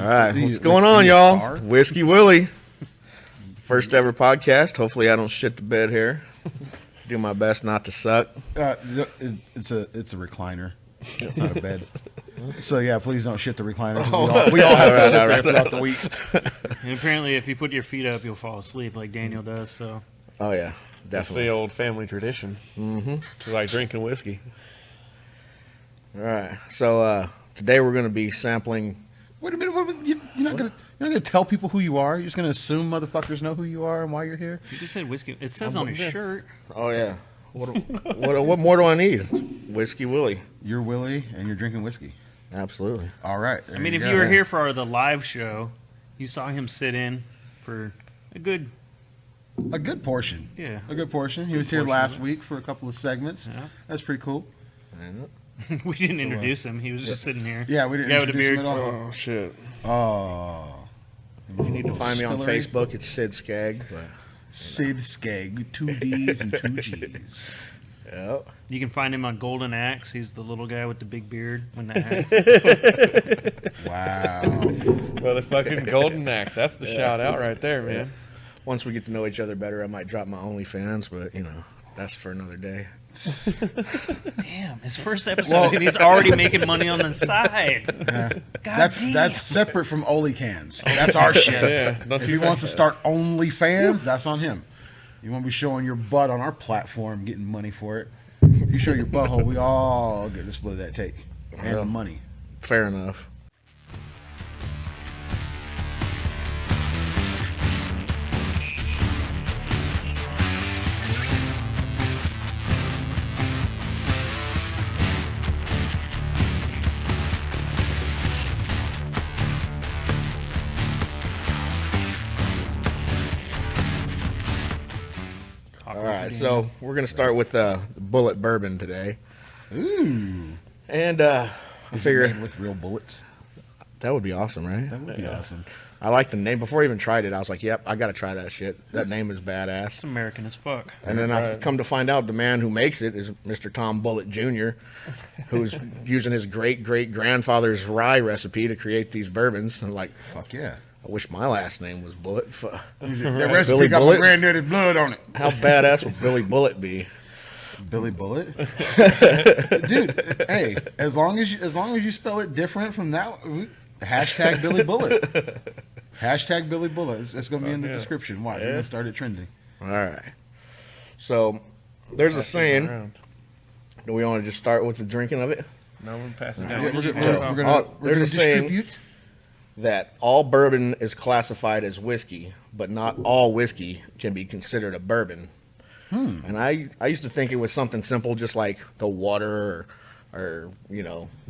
All right, what's going on, y'all? Whiskey Willy, first ever podcast. Hopefully, I don't shit the bed here. Do my best not to suck. It's a recliner. It's not a bed. So yeah, please don't shit the recliner. We all have to sit there throughout the week. And apparently, if you put your feet up, you'll fall asleep like Daniel does. So. Oh yeah, definitely. That's the old family tradition. Mm-hmm. It's like drinking whiskey. All right, so today we're going to be sampling. Wait a minute, you're not gonna tell people who you are. You're just gonna assume motherfuckers know who you are and why you're here. You just said whiskey. It says on his shirt. Oh yeah. What more do I need? Whiskey Willy. You're Willie, and you're drinking whiskey. Absolutely. All right. I mean, if you were here for the live show, you saw him sit in for a good portion. Yeah. A good portion. He was here last week for a couple of segments. Yeah. That's pretty cool. We didn't introduce him. He was just sitting here. Yeah, we didn't introduce him at all. Oh, shit. Oh. If you need to find me on Facebook, it's Sid Skagg. But, Sid Skagg, 2 D's and 2 G's. Yep. You can find him on Golden Axe. He's the little guy with the big beard and the axe. Wow. Motherfucking Golden Axe. That's the shout out right there, man. Once we get to know each other better, I might drop my OnlyFans, but that's for another day. Damn, his first episode, and he's already making money on the side. That's separate from OnlyCans. That's our shit. Yeah, if he wants to start OnlyFans, that's on him. You won't be showing your butt on our platform, getting money for it. If you show your butthole, we all get a split of that take and the money. Fair enough. All right, so we're going to start with the Bulleit Bourbon today. Ooh. And I figured made with real bullets. That would be awesome, right? That would be awesome. I like the name. Before I even tried it, I was like, yep, I got to try that shit. That name is badass. It's American as fuck. And then I come to find out the man who makes it is Mr. Tom Bulleit Jr., who's using his great-great-grandfather's rye recipe to create these bourbons. And like, fuck yeah. I wish my last name was Bulleit. That recipe got my granddaddy's blood on it. How badass would Billy Bulleit be? Billy Bulleit? Dude, hey, as long as you spell it different from that, hashtag Billy Bulleit. Hashtag Billy Bulleit. It's going to be in the description. Watch, we're going to start it trending. All right. So, there's a saying. Do we want to just start with the drinking of it? No, we're passing down. Yeah, we're going to distribute. That all bourbon is classified as whiskey, but not all whiskey can be considered a bourbon. And I used to think it was something simple, just like the water or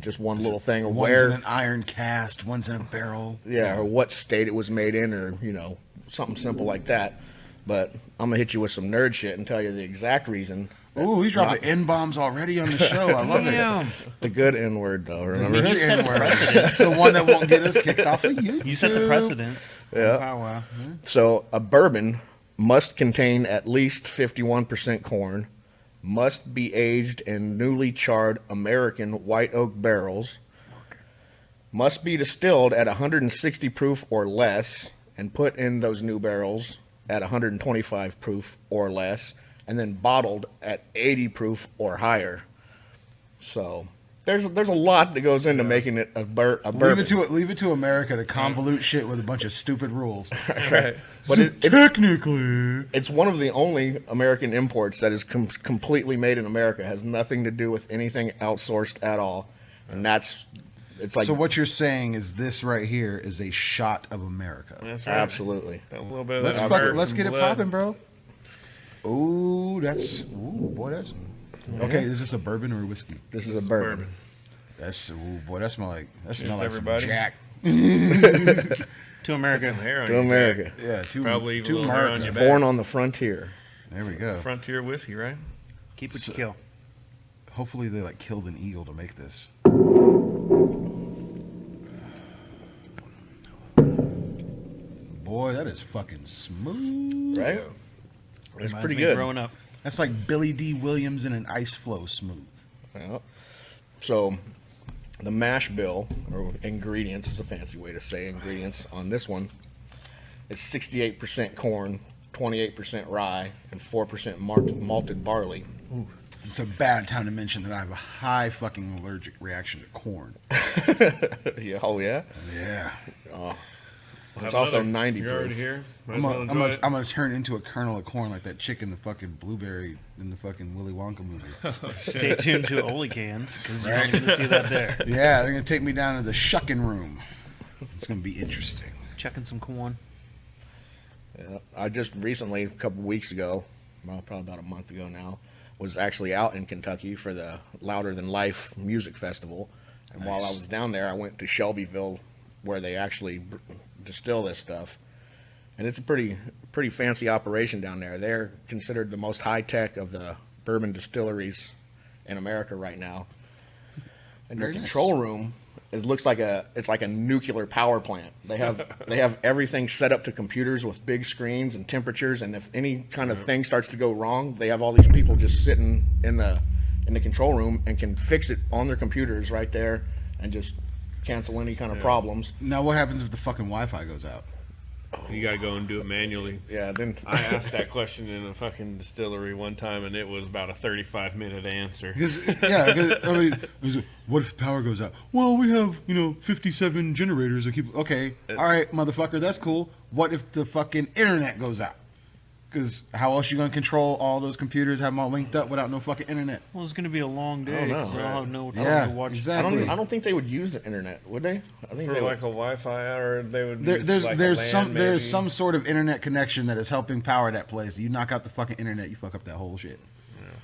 just one little thing. Or one's in an iron cast, one's in a barrel. Yeah, or what state it was made in, or, something simple like that. But I'm going to hit you with some nerd shit and tell you the exact reason. Ooh, he's dropping N-bombs already on the show. I love it. The good N-word, though, remember? You set the precedence. The one that won't get us kicked off of YouTube. You set the precedence. Yeah. Wow. So a bourbon must contain at least 51% corn, must be aged in newly charred American white oak barrels, must be distilled at 160 proof or less, and put in those new barrels at 125 proof or less, and then bottled at 80 proof or higher. So there's a lot that goes into making it a bourbon. Leave it to America to convolute shit with a bunch of stupid rules. Right. But technically, it's one of the only American imports that is completely made in America. It has nothing to do with anything outsourced at all, and it's like. So what you're saying is this right here is a shot of America. That's right. Absolutely. A little bit of Let's get it popping, bro. Ooh, that's okay. Is this a bourbon or a whiskey? This is a bourbon. That smells like everybody. some Jack. To America. To America. Yeah, Probably to America. On your back. Born on the frontier. There we go. Frontier whiskey, right? Keep what you kill. Hopefully they killed an eagle to make this. Boy, that is fucking smooth. Right? It's Reminds pretty me good. Growing up. That's like Billy D. Williams in an ice flow smooth. Yeah. So The mash bill, or ingredients is a fancy way to say ingredients on this one. It's 68% corn, 28% rye, and 4% malted barley. It's a bad time to mention that I have a high fucking allergic reaction to corn. Yeah, oh yeah? Yeah. It's also 90 You're already proof. here. Might I'm as well enjoy it. gonna turn into a kernel of corn like that chick in the fucking blueberry in the fucking Willy Wonka movie. Stay tuned to Oli Cans because you're only going to see that there. Yeah, they're gonna take me down to the shucking room. It's gonna be interesting. Chucking some corn. Yeah, I just recently, a couple weeks ago, well, probably about a month ago now, was actually out in Kentucky for the Louder Than Life music festival. And while I was down there, I went to Shelbyville, where they actually distill this stuff. And it's a pretty fancy operation down there. They're considered the most high-tech of the bourbon distilleries in America right now. And their Very nice. control room looks like it's like a nuclear power plant. They have everything set up to computers with big screens and temperatures, and if any kind of thing starts to go wrong, they have all these people just sitting in the control room and can fix it on their computers right there and just cancel any kind of problems. Now, what happens if the fucking Wi-Fi goes out? You got to go and do it manually. Yeah, then I asked that question in a fucking distillery one time, and it was about a 35-minute answer. Because I mean, what if the power goes out? Well, we have 57 generators that keep. Okay, all right, motherfucker, that's cool. What if the fucking internet goes out? Because how else you gonna control all those computers, have them all linked up without no fucking internet? Well, it's going to be a long day. know. 'Cause I'll have no time Yeah, to watch. exactly. I don't think they would use the internet, would they? I think For they like would. a Wi-Fi, or they would. There's use like a LAN some maybe. sort of internet connection that is helping power that place. You knock out the fucking internet, you fuck up that whole shit.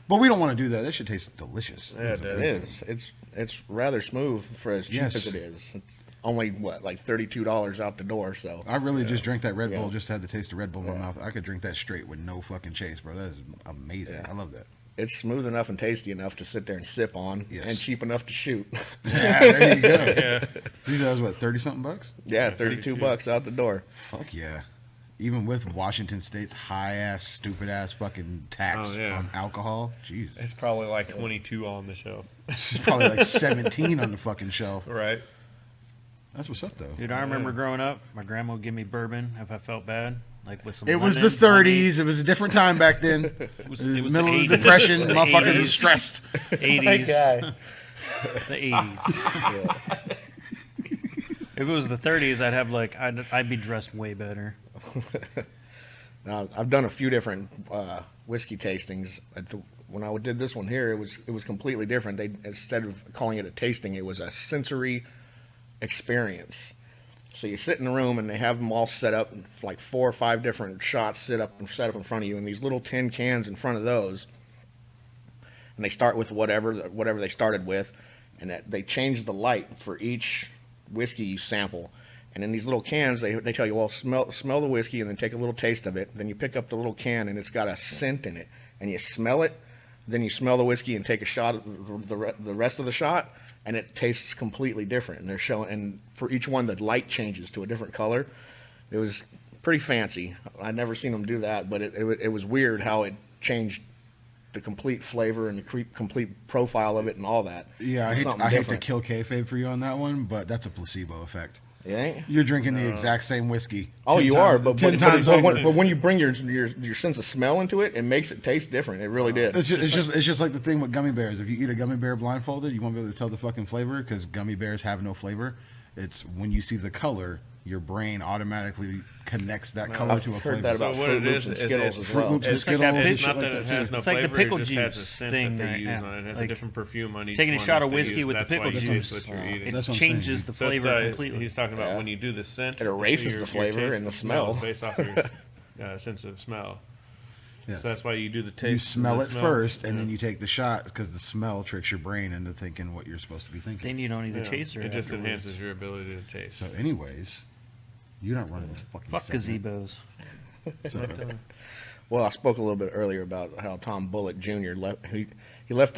But we don't want to do that. That shit tastes delicious. Yeah, it It does. is. It's rather smooth for as cheap Yes. as it is. It's only like $32 out the door. So I really just drank that Red Bull, Yeah. just had the taste of Red Bull in my mouth. I could drink that straight with no fucking chase, bro. That is amazing. Yeah. I love that. it's smooth enough and tasty enough to sit there and sip on, Yes. and cheap enough to shoot. Yeah, there you go. Yeah. These are what, 30-something bucks? Yeah, 32 32. bucks out the door. Fuck yeah. Even with Washington State's high ass, stupid ass fucking tax Oh, yeah. on alcohol, jeez, It's probably like 22 on the shelf. it's probably like 17 on the fucking shelf. Right. That's what's up though. Dude, I remember growing up, my grandma would give me bourbon if I felt bad, like with some. It was the lemon, 30s. It was a different time back then. It was Middle the of 80s. the Depression. The Motherfuckers 80s. are stressed. 80s. guy. The 80s. If it was the 30s, I'd have like I'd be dressed way better. Now, I've done a few different whiskey tastings. When I did this one here, it was completely different. They, instead of calling it a tasting, it was a sensory experience. So you sit in the room and they have them all set up, like 4 or 5 different shots set up in front of you, and these little tin cans in front of those. And they start with whatever they started with, and they change the light for each whiskey you sample. And in these little cans, they tell you, well, smell the whiskey and then take a little taste of it. Then you pick up the little can and it's got a scent in it, and you smell it. Then you smell the whiskey and take a shot of the rest of the shot, and it tastes completely different. And they're showing, and for each one, the light changes to a different color. It was pretty fancy. I'd never seen them do that, but it was weird how it changed the complete flavor and the complete profile of it and all that. Yeah, It was something I hate to different. kill kayfabe for you on that one, but that's a placebo effect. You ain't? You're drinking the exact same whiskey. Oh, 10 you times- are, but 10 times but over. when you bring your sense of smell into it, it makes it taste different. It really did. It's just like the thing with gummy bears. If you eat a gummy bear blindfolded, you won't be able to tell the fucking flavor because gummy bears have no flavor. It's when you see the color, your brain automatically connects that color I've to a heard flavor. that about So what Fruit it Loops is and is Skittles it's as well. Fruit Loops and It's, like Skittles and it's shit not like that that, it too. has no It's like the flavor. pickle it just has a juice scent thing, that they use yeah. on it. It has Like, a different perfume on each taking a one shot that of they whiskey use. with the That's why pickle you juice, taste what you're eating. it That's what I'm saying. changes the So it's, flavor completely. He's talking about Yeah. when you do the scent. It erases the flavor taste and the is smell. based off your sense of smell. Yeah. So that's why you do the taste. You smell and it the first, and Yeah. then you take the shot because the smell tricks your brain into thinking what you're supposed to be thinking. Then you don't need a Yeah. chaser. It just afterwards. enhances your ability to taste. So, anyways, you're not running this fucking Fuck segment. gazebos. So, Well, I spoke a little bit earlier about how Tom Bulleit Jr. He left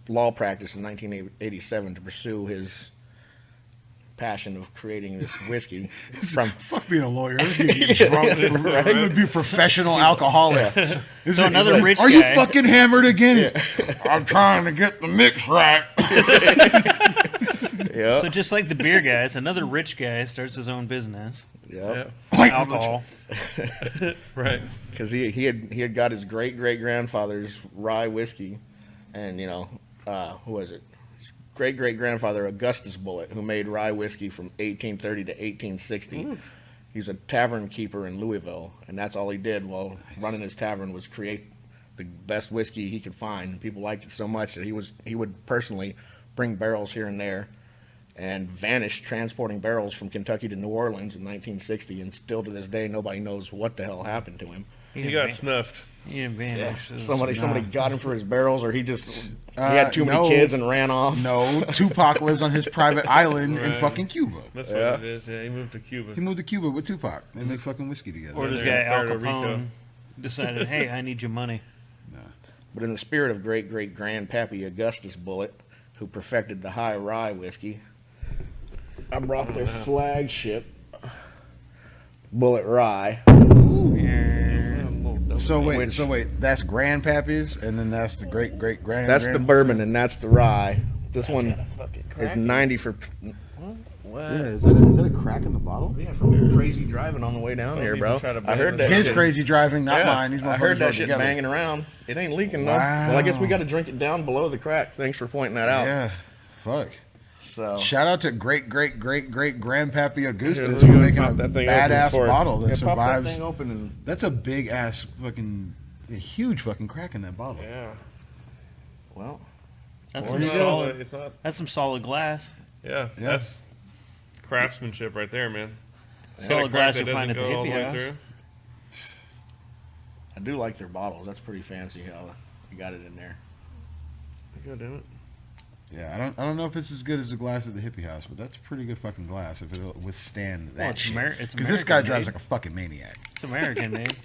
law practice in 1987 to pursue his passion of creating this whiskey from. fuck being a lawyer. I'm just gonna get drunk. I'm gonna be a professional alcoholic. Is So it- another like, rich are you guy- fucking hammered again? I'm trying to get the mix right. Yep. So just like the beer guys, another rich guy starts his own business. Yep. Alcohol. Right. Because he had got his great grandfather's rye whiskey, and who was it? His great grandfather Augustus Bulleit, who made rye whiskey from 1830 to 1860. Ooh. He's a tavern keeper in Louisville, and that's all he did while running his tavern was create the best whiskey he could find. People liked it so much that he would personally bring barrels here and there, and vanished transporting barrels from Kentucky to New Orleans in 1960, and still to this day nobody knows what the hell happened to him. He got snuffed. He didn't vanish. Somebody got him for his barrels, or he had too many no. kids and ran off. No, Tupac lives on his private island in Right. fucking Cuba. That's Yeah. what it is. Yeah, he moved to Cuba. He moved to Cuba with Tupac. They make fucking whiskey together. Or this they're guy in Al Puerto Rico. Capone decided, hey, I need your money. But in the spirit of great grandpappy Augustus Bulleit, who perfected the high rye whiskey, I brought their flagship Bulleit Rye. So wait, that's Grandpappy's, and then that's the great grand. That's the bourbon, and that's the rye. This one is 90 for. What? Yeah, is that a crack in the bottle? Yeah, from crazy driving on the way down here, bro. Try to I heard bang that. His shit. crazy driving, not Yeah, mine. These I heard motherfuckers that rode shit together. banging around. It ain't leaking though. Wow. Well, I guess we got to drink it down below the crack. Thanks for pointing that out. Yeah, fuck. So Shout out to great Grandpappy Augustus Yeah, for we're gonna making a pop that thing badass open for it. bottle that yeah, pop that survives. thing open and That's a big ass fucking, a huge fucking crack in that bottle. Yeah. well, That's Well, some it's solid. It's not. That's some solid glass. Yeah. Yeah. That's craftsmanship right there, man. Solid Got a crack glass that you find doesn't at the go all hippie way house. through. I do like their bottles. That's pretty fancy how you got it in there. God damn it. Yeah, I don't know if it's as good as the glass at the hippie house, but that's a pretty good fucking glass if it'll withstand Well, that it's shit. it's Because this guy American drives made. like a fucking maniac. It's American made.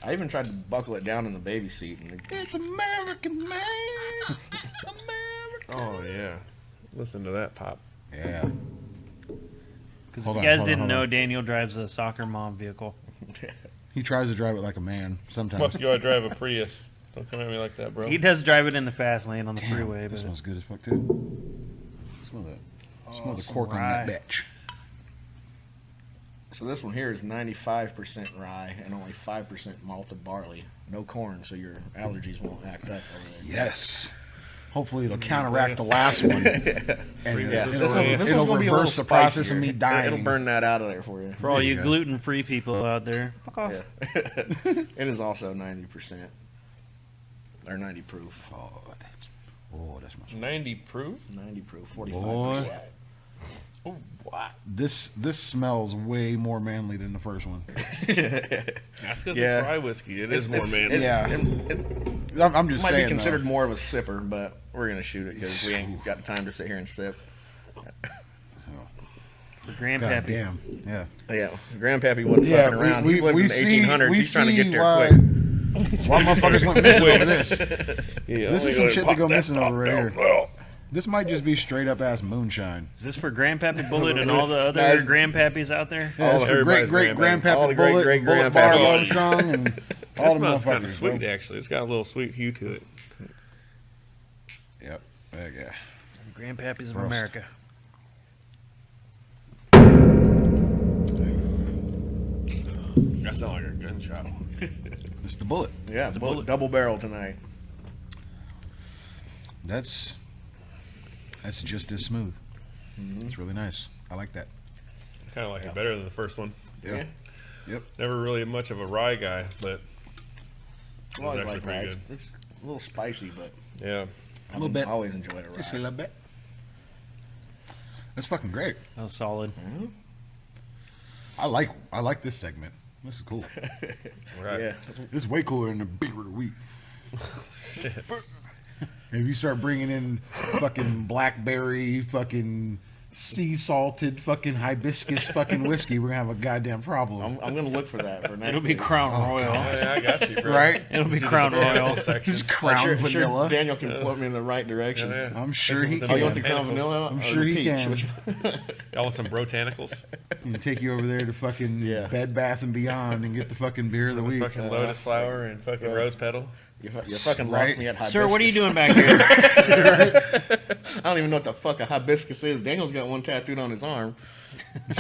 I even tried to buckle it down in the baby seat, and It's American man, American. Oh yeah. Listen to that pop. Yeah. Because if Hold you on, guys hold on, didn't hold know, on. Daniel drives a soccer mom vehicle. He tries to drive it like a man sometimes. Fuck you! I drive a Prius. Don't come at me like that, bro. He does drive it in the fast lane on the freeway, This but smells good as fuck too. Smell that. Smell the some cork on rye. that bitch. so this one here is 95% rye and only 5% malted barley. No corn, so your allergies won't act up over there. Yes. Hopefully it'll counteract the last one. And Yeah, This this one- one, this it'll one's gonna be a reverse little the process spicier. of me dying. It'll burn that out of there for you. for all There you you go. gluten-free people out there, fuck off. Yeah. It is also 90% or 90 proof. That's much. 90 proof. 90 proof, Boy. 45%. Oh, what? This smells way more manly than the first one. That's because Yeah. it's rye whiskey. It is more manly. Yeah. It I'm just might saying. be considered though. more of a sipper, but we're gonna shoot it because we ain't got time to sit here and sip. For God Grandpappy. damn. Yeah. Yeah, Grandpappy wasn't Yeah, fucking around. we- he lived we in the see- 1800s. we He's trying to see get there why- quick. Why motherfuckers went missing over this? Yeah, This only is some gonna shit to pop go that missing top over right down. here. Well, This might just be straight up ass moonshine. Is this for Grandpappy Bulleit and all the other Guys- Grandpappies out there? Yeah, it's for great everybody's grandpappy All the great Bulleit, Bulleit Bar great-grandpappies. Armstrong, and That all the smells kind of motherfuckers. sweet, bro. actually. It's got a little sweet hue to it. Yep. There you go. Grandpappies of Roast. America. That sounds like a gunshot. It's the Bulleit. Yeah, a bullet, bullet. double barrel tonight. That's just as smooth. It's really nice. I like that. I kind of like it better than the first one. Yeah. Yep. Never really much of a rye guy, but I always actually like pretty rye. It's, good. it's a little spicy, but yeah. I little bit. always enjoy a Just a rye. little bit. That's fucking great. That was solid. I like this segment. This is cool. Right. Yeah, This is way cooler than the beer of the week. If you start bringing in fucking blackberry, fucking sea salted, fucking hibiscus, fucking whiskey, we're gonna have a goddamn problem. I'm gonna look for that for next. It'll be week. Crown Royal. Yeah, I got you, bro. Right? It'll be Crown Royal. Just crown Sure, vanilla. Daniel can point me in the right direction. Yeah, yeah. I'm sure he Oh, Oh, you want can. the Crown Botanicals. Vanilla? I'm or sure the he peach? can. Which- Y'all want some botanicals? And take you over there to fucking Yeah. Bed Bath and Beyond and get the fucking beer of the week. Fucking lotus flower and fucking rose petal. You fucking Right. lost me at hibiscus. Sir, what are you doing back here? I don't even know what the fuck a hibiscus is. Daniel's got one tattooed on his arm.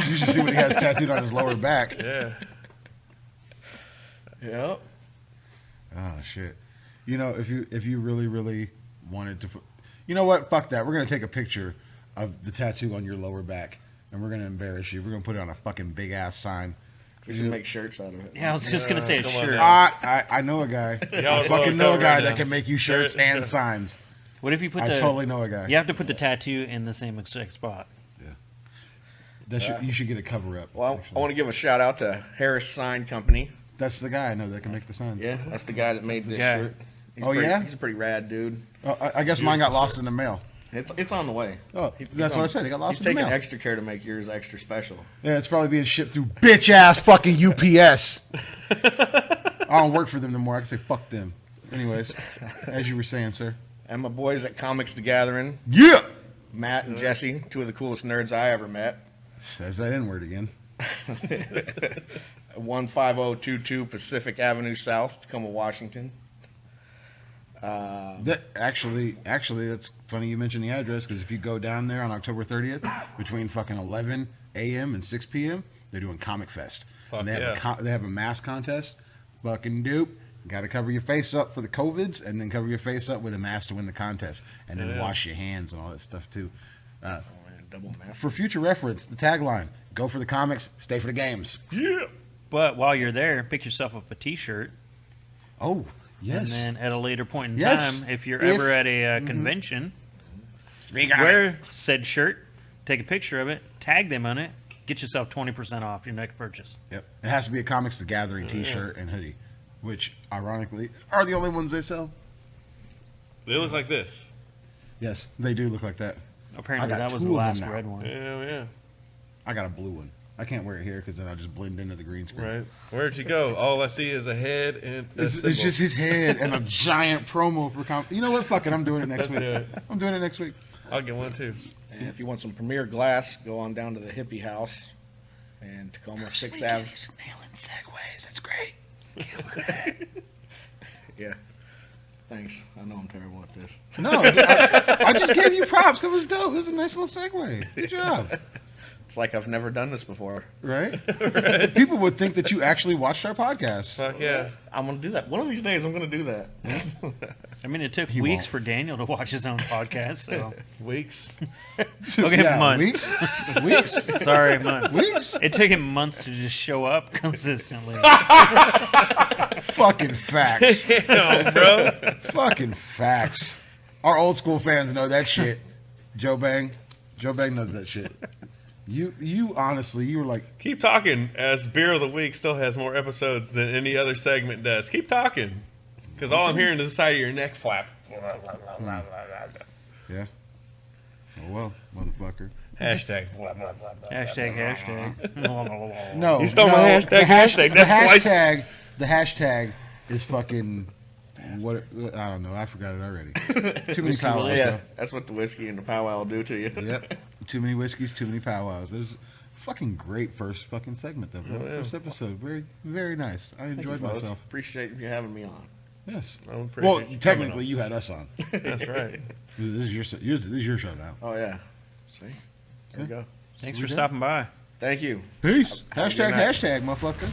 You should see what he has tattooed on his lower back. Yeah. Yep. Oh shit! You know, if you really wanted to, you know what? Fuck that. We're gonna take a picture of the tattoo on your lower back, and we're gonna embarrass you. We're gonna put it on a fucking big ass sign. We should make shirts out of it. Yeah, I was just gonna say a come on shirt. now. I know a guy. Y'all I fucking both know a up guy right that now. can make you shirts and signs. What if you put I the? totally know a guy. You have to put the tattoo in the same exact spot. You should get a cover up. Well, I actually. want to give a shout out to Harris Sign Company. That's the guy I know that can make the signs. Yeah, that's the guy that made this guy. shirt. He's Oh, pretty, yeah? He's a pretty rad dude. Oh, I guess mine got lost in the mail. It's on the way. Oh, that's what I said. It got lost He's in the taking mail. extra care to make yours extra special. Yeah, it's probably being shipped through bitch ass fucking UPS. I don't work for them no more. I can say fuck them. Anyways, as you were saying, sir. And my boys at Comics the Gathering, Yeah. Matt and Jesse, two of the coolest nerds I ever met. Says that N word again. 15022 Pacific Avenue South, Tacoma, Washington. Actually, that's funny you mentioned the address because if you go down there on October 30th between fucking 11 a.m. and 6 p.m., they're doing Comic Fest. Fuck And they have yeah. they have a mask contest. Fucking dupe. Got to cover your face up for the COVIDs and then cover your face up with a mask to win the contest and then Yeah. wash your hands and all that stuff too. Oh, man, double mask. For future reference, the tagline: "Go for the comics, stay for the games." Yeah. But while you're there, pick yourself up a T-shirt, Oh, yes. and then at a later point in Yes. time, if you're If- ever at a convention, Speak on it. wear said shirt, take a picture of it, tag them on it, get yourself 20% off your next purchase. Yep. It has to be a Comics the Gathering T-shirt and hoodie, which ironically are the only ones they sell. They look like this. Yes, they do look like that. Apparently, I got that was two the of them last now. red one. Yeah. I got a blue one. I can't wear it here because then I'll just blend into the green screen. Right. Where'd you go? All I see is a head and a It's symbol. just his head and a giant promo for You know what? Fuck it. I'm doing it next Let's week. do it. I'm doing it next week. I'll get one too. And if you want some premier glass, go on down to the Hippie House and Tacoma 6th Ave. Nailing segues. That's great. Yeah. Thanks. I know I'm terrible at this. No, I just gave you props. That was dope. It was a nice little segue. Good job. It's like I've never done this before. Right? People would think that you actually watched our podcast. Fuck yeah. I'm going to do that. One of these days, I'm going to do that. I mean, it took He weeks won't. for Daniel to watch his own podcast, so Weeks. Okay, months. Weeks? Weeks? sorry, months. Weeks? It took him months to just show up consistently. Fucking facts. Damn, bro. Fucking facts. Our old school fans know that shit. Joe Bang knows that shit. You honestly, you were like, Keep talking as Beer of the Week still has more episodes than any other segment does. Keep talking. Because all I'm hearing is the side of your neck flap. yeah. Oh well, motherfucker. Hashtag. Hashtag. No, You stole my no, hashtag, the hashtag. The That's twice. hashtag. The hashtag is fucking. What I don't know. I forgot it already. Too many Whiskey powwows. Willy. Yeah, that's what the whiskey and the powwow will do to you. Yep. Too many whiskeys. Too many powwows. There's fucking great first fucking segment though. Oh, yeah. First episode. Very very nice. I Thank you, enjoyed fellas. myself. Appreciate you having me on. Yes. I appreciate Well, you coming technically, you had us on. on. That's right. This is your show now. Oh, yeah. See? There we go. Thanks We for did. stopping by. Thank you. Peace. Have a good Hashtag night. hashtag motherfucker.